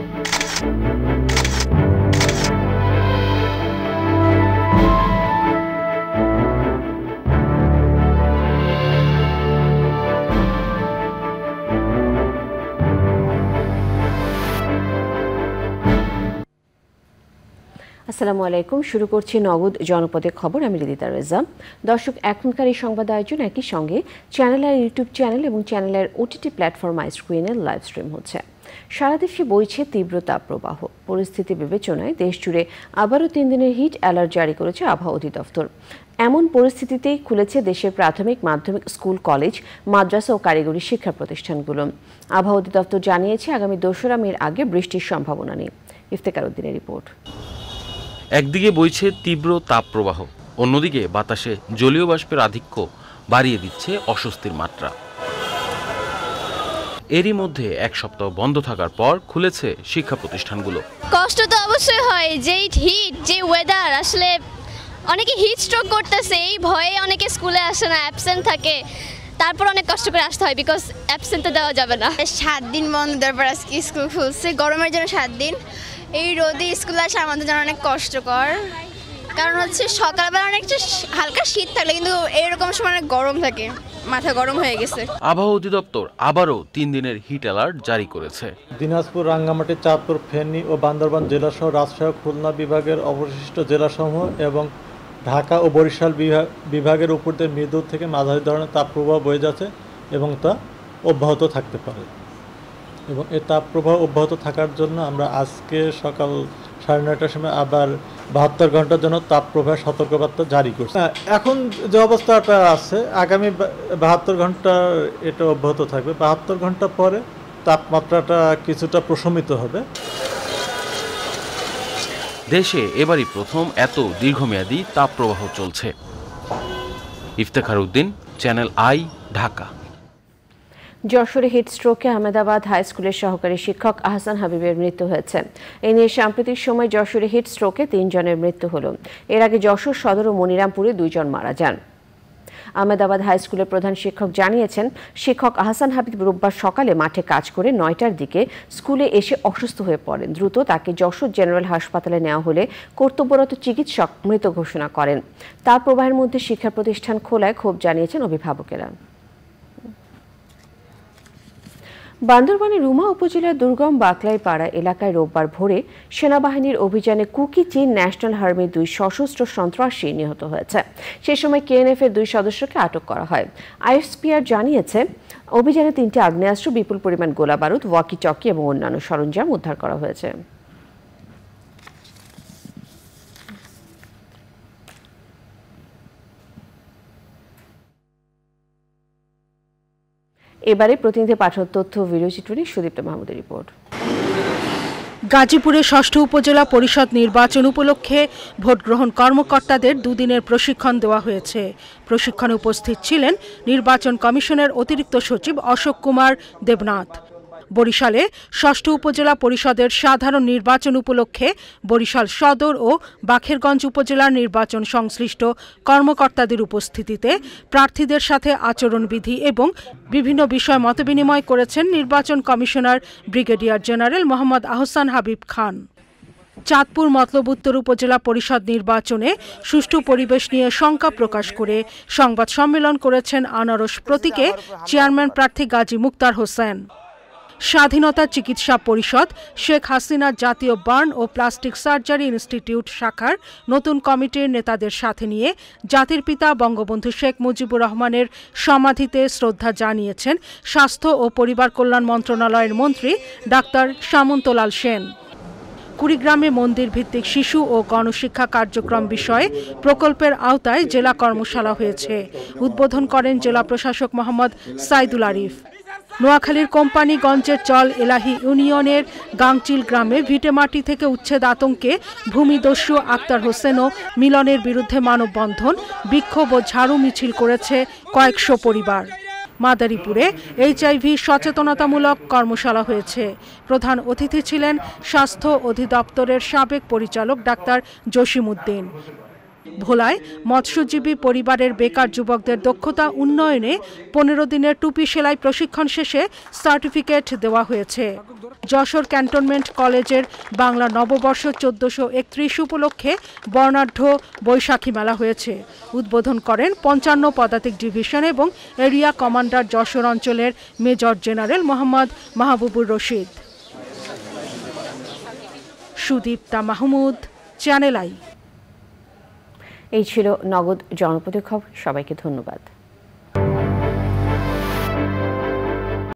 আসসালামু আলাইকুম। শুরু করছি নগদ জনপদের খবর। আমি রিদিতা রেজা। দর্শক, এখনকার এই সংবাদ আয়োজন একই সঙ্গে চ্যানেলের ইউটিউব চ্যানেল এবং চ্যানেলের ওটিটি প্ল্যাটফর্ম আইস্ক্রিনে লাইভ স্ট্রিম হচ্ছে। সারা দেশে বইছে তীব্র তাপপ্রবাহ। পরিস্থিতি বিবেচনায় দেশ জুড়ে আবারও 3 দিনের হিট অ্যালার্ট জারি করেছে আবহাওয়া অধিদপ্তর। এমন পরিস্থিতিতেই খুলেছে দেশের প্রাথমিক, মাধ্যমিক স্কুল, কলেজ, মাদ্রাসা ও কারিগরি শিক্ষা প্রতিষ্ঠানগুলো। আবহাওয়া অধিদপ্তর জানিয়েছে আগামী 2রা মের আগে বৃষ্টির সম্ভাবনা নেই। ইফতেখার উদ্দিনের রিপোর্ট। একদিকে বইছে তীব্র তাপপ্রবাহ, অন্যদিকে বাতাসে জলীয় বাষ্পের আধিক্য বাড়িয়ে দিচ্ছে অস্বস্তির মাত্রা। এরই মধ্যে এক সপ্তাহ বন্ধ থাকার পর খুলেছে শিক্ষা প্রতিষ্ঠানগুলো। কষ্ট তো অবশ্যই হয়, যে হিট, যে ওয়েদার, আসলে অনেকে হিট স্ট্রোক করতেছে, এই ভয়ে অনেকে স্কুলে আসে না, অ্যাবসেন্ট থাকে। তারপর অনেক কষ্ট করে আসতে হয়, বিকজ অ্যাবসেন্ট তো দেওয়া যাবে না। 7 দিন বন্ধ দেওয়ার পর আজকে স্কুল খুলছে, গরমের জন্য 7 দিন। এই রোদে স্কুলে আসা আমাদের জন্য অনেক কষ্টকর, কারণ হচ্ছে সকালবেলা অনেকটা হালকা শীত থাকলে কিন্তু এরকম সময় অনেক গরম থাকে, মাথা গরম হয়ে গেছে। আবহাওয়া অধিদপ্তর আবারও 3 দিনের হিট অ্যালার্ট জারি করেছে। দিনাজপুর, রাঙ্গামাটি, চাঁদপুর, ফেনী ও বান্দরবান জেলাসহ রাজশাহী, খুলনা বিভাগের অবশিষ্ট জেলাসমূহ এবং ঢাকা ও বরিশাল বিভাগের উপর দিয়ে মৃদু থেকে মাঝারি ধরনের তাপপ্রবাহ বয়ে যাচ্ছে এবং তা অব্যাহত থাকতে পারে। এবং এই তাপপ্রবাহ অব্যাহত থাকার জন্য আমরা আজকে সকাল 9:30টার সময় আবার 72 ঘন্টার জন্য তাপপ্রবাহ সতর্কবার্তা জারি করছি। এখন যে অবস্থাটা আছে, আগামী 72 ঘন্টা এটা অব্যাহত থাকবে। 72 ঘন্টা পরে তাপমাত্রাটা কিছুটা প্রশমিত হবে। দেশে এবারই প্রথম এত দীর্ঘমেয়াদী তাপপ্রবাহ চলছে। Iftekhar Uddin, channel I, Dhaka. যশোরে হিট স্ট্রোকে আহমেদাবাদ হাই স্কুলের সহকারী শিক্ষক আহসান হাবিবের মৃত্যু হয়েছে। এ নিয়ে সাম্প্রতিক সময় যশোরে হিট স্ট্রোকে 3 জনের মৃত্যু হলো। এর আগে যশোর সদর ও মনিরামপুরে 2 জন মারা যান। আহমেদাবাদ হাই স্কুলের প্রধান শিক্ষক জানিয়েছেন, শিক্ষক আহসান হাবিব রোববার সকালে মাঠে কাজ করে 9টার দিকে স্কুলে এসে অসুস্থ হয়ে পড়েন। দ্রুত তাকে যশোর জেনারেল হাসপাতালে নেওয়া হলে কর্তব্যরত চিকিৎসক মৃত ঘোষণা করেন। তার প্রবাহের মধ্যে শিক্ষা প্রতিষ্ঠান খোলায় ক্ষোভ জানিয়েছেন অভিভাবকেরা। বান্দরবানের রুমা উপজেলার দুর্গম বাকলাইপাড়া এলাকায় রোববার ভোরে সেনাবাহিনীর অভিযানে কুকি চীন ন্যাশনাল আর্মির 2 সশস্ত্র সন্ত্রাসী নিহত হয়েছে। সে সময় কেএনএফ এর 2 সদস্যকে আটক করা হয়। আইএসপিআর জানিয়েছে, অভিযানে 3টি আগ্নেয়াস্ত্র, বিপুল পরিমাণ গোলাবারুদ, ওয়াকি টকি এবং অন্যান্য সরঞ্জাম উদ্ধার করা হয়েছে। এবারে প্রতিনিধি পাঠক তথ্য ভিডিও চিত্রনী সুদীপ্ত মাহমুদের রিপোর্ট। গাজীপুরে 6ষ্ঠ উপজেলা পরিষদ নির্বাচন উপলক্ষে ভোটগ্রহণ কর্মকর্তাদের 2 দিনের প্রশিক্ষণ দেওয়া হয়েছে। প্রশিক্ষণে উপস্থিত ছিলেন নির্বাচন কমিশনের অতিরিক্ত সচিব অশোক কুমার দেবনাথ। বরিশালে 6ষ্ঠ উপজেলা পরিষদের সাধারণ নির্বাচন উপলক্ষে বরিশাল সদর ও বাখেরগঞ্জ উপজেলার নির্বাচন সংশ্লিষ্ট কর্মকর্তাদের উপস্থিতিতে প্রার্থীদের সাথে আচরণবিধি এবং বিভিন্ন বিষয় মতবিনিময় করেছেন নির্বাচন commissioner brigadier general Mohammad Ahsan Habib Khan. Chandpur Matlab Uttar Upazila পরিষদ নির্বাচনে সুষ্ঠু পরিবেশ নিয়ে শঙ্কা প্রকাশ করে সংবাদ সম্মেলন করেছেন আনারস প্রতীকে চেয়ারম্যান প্রার্থী গাজী মুক্তার হোসেন। স্বাধীনতা চিকিৎসা পরিষদ শেখ হাসিনা জাতীয় বার্ন ও প্লাস্টিক সার্জারি ইনস্টিটিউট শাখার নতুন কমিটির নেতাদের সাথে নিয়ে জাতির পিতা বঙ্গবন্ধু শেখ মুজিবুর রহমানের সমাধিতে শ্রদ্ধা জানিয়েছেন স্বাস্থ্য ও পরিবার কল্যাণ মন্ত্রণালয়ের মন্ত্রী ডাক্তার সামন্তলাল সেন। কুড়িগ্রামে মন্দির ভিত্তিক শিশু ও গণশিক্ষা কার্যক্রম বিষয়ে প্রকল্পের আওতায় জেলা কর্মশালা হয়েছে। উদ্বোধন করেন জেলা প্রশাসক মোহাম্মদ সাইদুল আরিফ। নোয়াখালীর কোম্পানিগঞ্জের চল এলাহি ইউনিয়নের গাংচিল গ্রামে ভিটেমাটি থেকে উচ্ছেদ আতঙ্কে ভূমিদস্যু আক্তার হোসেন ও মিলনের বিরুদ্ধে মানববন্ধন, বিক্ষোভ ও ঝাড়ু মিছিল করেছে কয়েকশো পরিবার। মাদারীপুরে এইচআইভি সচেতনতামূলক কর্মশালা হয়েছে। প্রধান অতিথি ছিলেন স্বাস্থ্য অধিদপ্তরের সাবেক পরিচালক ডাক্তার জসিম উদ্দিন। ভোলায় মৎস্যজীবী পরিবারের বেকার যুবকদের দক্ষতা উন্নয়নে 15 দিনের টুপি সেলাই প্রশিক্ষণ শেষে সার্টিফিকেট দেওয়া হয়েছে। যশোর ক্যান্টনমেন্ট কলেজের বাংলা নববর্ষ 1431 উপলক্ষে বর্ণাঢ্য বৈশাখী মেলা হয়েছে। উদ্বোধন করেন 55 পদাতিক ডিভিশন এবং এরিয়া কমান্ডার যশোর অঞ্চলের major general Mohammad Mahbubur Rashid. Sudipta Mahmud, channel I. এই ছিল নগদ জনপদের খবর। সবাইকে ধন্যবাদ।